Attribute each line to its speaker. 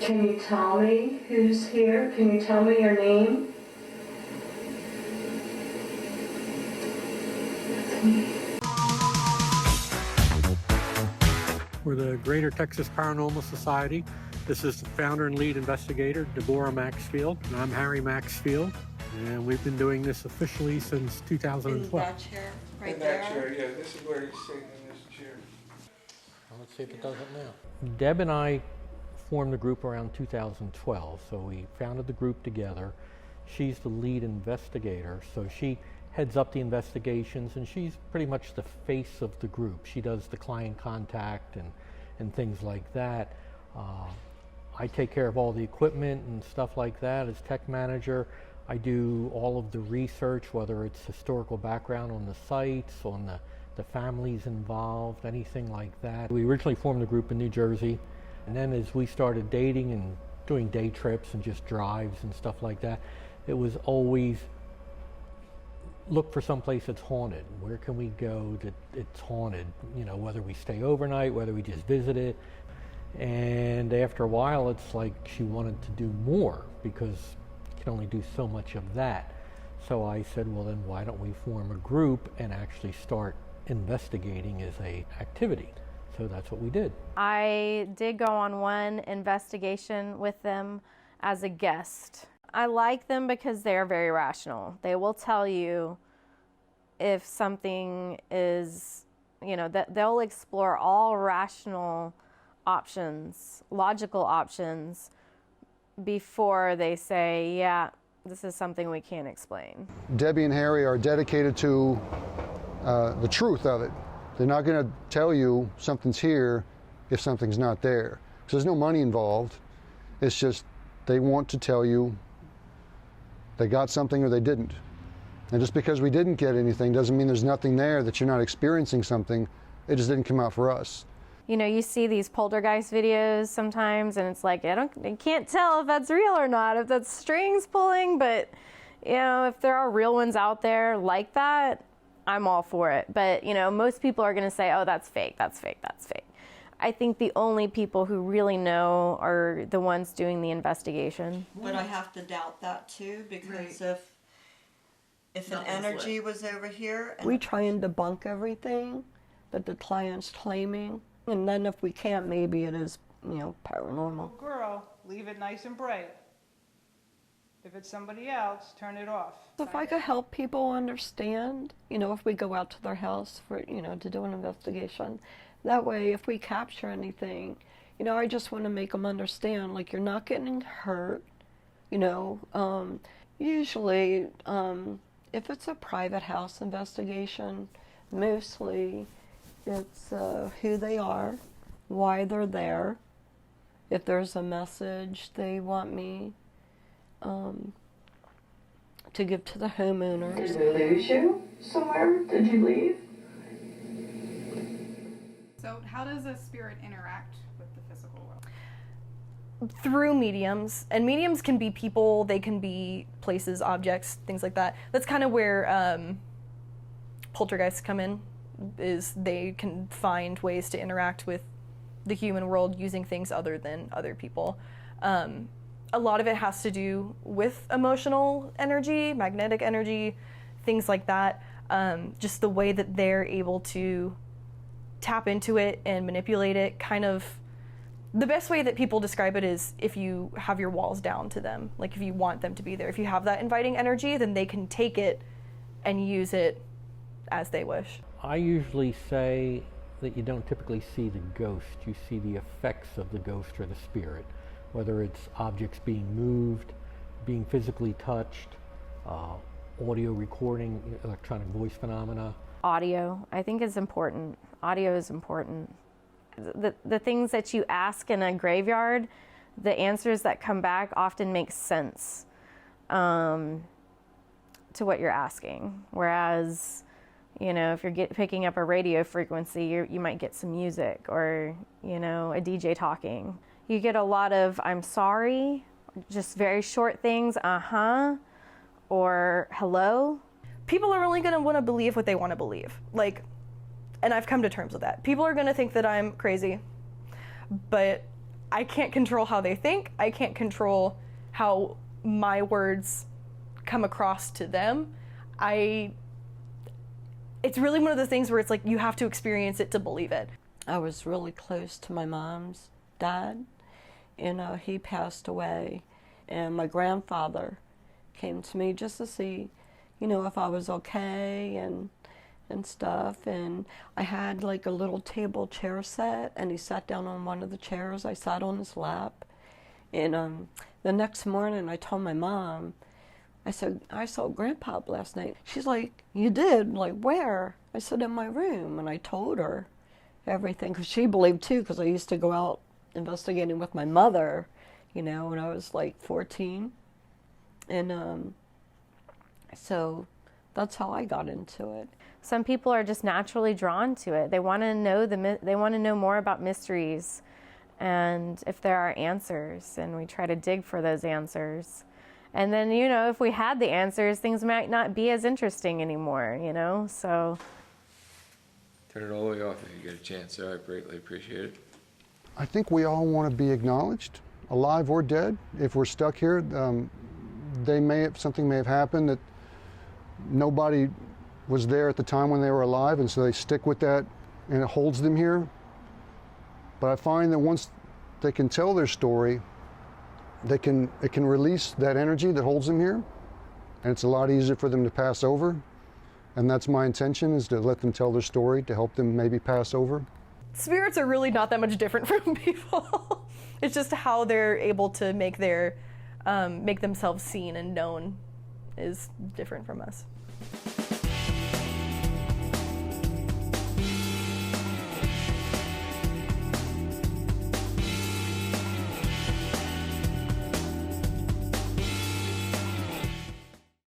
Speaker 1: Can you tell me who's here? Can you tell me your name?
Speaker 2: We're the Greater Texas Paranormal Society. This is the founder and lead investigator, Deborah Maxfield, and I'm Harry Maxfield. And we've been doing this officially since 2012.
Speaker 3: In that chair, right
Speaker 4: in
Speaker 3: there?
Speaker 4: that chair, yeah. This is where he's sitting in this chair.
Speaker 2: Well, let's see if it does it now. Deb and I formed the group around 2012, so we founded the group together. She's the lead investigator, so she heads up the investigations, and she's pretty much the face of the group. She does the client contact and things like that. I take care of all the equipment and stuff like that as tech manager. I do all of the research, whether it's historical background on the sites, on the families involved, anything like that. We originally formed the group in New Jersey, and then as we started dating and doing day trips and just drives and stuff like that, it was always look for some place that's haunted. Where can we go that it's haunted? You know, whether we stay overnight, whether we just visit it. And after a while, it's like she wanted to do more because you can only do so much of that. So I said, well, then why don't we form a group and actually start investigating as a activity? So that's what we did.
Speaker 5: I did go on one investigation with them as a guest. I like them because they're very rational. They will tell you if something is, you know, that they'll explore all rational options, logical options, before they say, yeah, this is something we can't explain.
Speaker 6: Debbie and Harry are dedicated to the truth of it. They're not going to tell you something's here if something's not there. So there's no money involved. It's just they want to tell you they got something or they didn't. And just because we didn't get anything doesn't mean there's nothing there, that you're not experiencing something. It just didn't come out for us.
Speaker 5: You know, you see these poltergeist videos sometimes, and it's like, I can't tell if that's real or not, if that's strings pulling, but, you know, if there are real ones out there like that, I'm all for it. But, you know, most people are going to say, oh, that's fake, that's fake, that's fake. I think the only people who really know are the ones doing the investigation.
Speaker 3: But I have to doubt that too, because if an energy was over here...
Speaker 7: We try and debunk everything that the client's claiming. And then if we can't, maybe it is, you know, paranormal.
Speaker 8: Girl, leave it nice and bright. If it's somebody else, turn it off.
Speaker 7: If I could help people understand, you know, if we go out to their house for, you know, to do an investigation, that way if we capture anything, you know, I just want to make them understand, like, you're not getting hurt, you know. Usually, if it's a private house investigation, mostly it's who they are, why they're there, if there's a message they want me to give to the homeowners.
Speaker 1: Did we lose you somewhere? Did you leave?
Speaker 9: So how does a spirit interact with the physical world?
Speaker 10: Through mediums, and mediums can be people, they can be places, objects, things like that. That's kind of where poltergeists come in, is they can find ways to interact with the human world using things other than other people. A lot of it has to do with emotional energy, magnetic energy, things like that. Just the way that they're able to tap into it and manipulate it. Kind of the best way that people describe it is if you have your walls down to them, like if you want them to be there. If you have that inviting energy, then they can take it and use it as they wish.
Speaker 2: I usually say that you don't typically see the ghost, you see the effects of the ghost or the spirit, whether it's objects being moved, being physically touched, audio recording, electronic voice phenomena.
Speaker 5: Audio, I think, is important. Audio is important. The things that you ask in a graveyard, the answers that come back often make sense to what you're asking. Whereas, you know, if you're picking up a radio frequency, you might get some music or, you know, a DJ talking. You get a lot of "I'm sorry," just very short things, or "hello."
Speaker 10: People are only going to want to believe what they want to believe. Like, and I've come to terms with that. People are going to think that I'm crazy, but I can't control how they think. I can't control how my words come across to them. It's really one of the things where it's like you have to experience it to believe it.
Speaker 7: I was really close to my mom's dad, and he passed away. And my grandfather came to me just to see, if I was okay and stuff. And I had like a little table chair set, and he sat down on one of the chairs. I sat on his lap. And the next morning I told my mom, I said, I saw Grandpa last night. She's like, you did? Like, where? I said, in my room. And I told her everything, because she believed too, because I used to go out investigating with my mother, when I was like 14. And so that's how I got into it.
Speaker 5: Some people are just naturally drawn to it. They want to know they want to know more about mysteries, and if there are answers, and we try to dig for those answers. And then, if we had the answers, things might not be as interesting anymore, so.
Speaker 11: Turn it all the way off if you get a chance, sir. I greatly appreciate it.
Speaker 6: I think we all want to be acknowledged, alive or dead. If we're stuck here, something may have happened that nobody was there at the time when they were alive, and so they stick with that, and it holds them here. But I find that once they can tell their story, it can release that energy that holds them here, and it's a lot easier for them to pass over. And that's my intention, is to let them tell their story, to help them maybe pass over.
Speaker 10: Spirits are really not that much different from people. It's just how they're able to make themselves seen and known is different from us.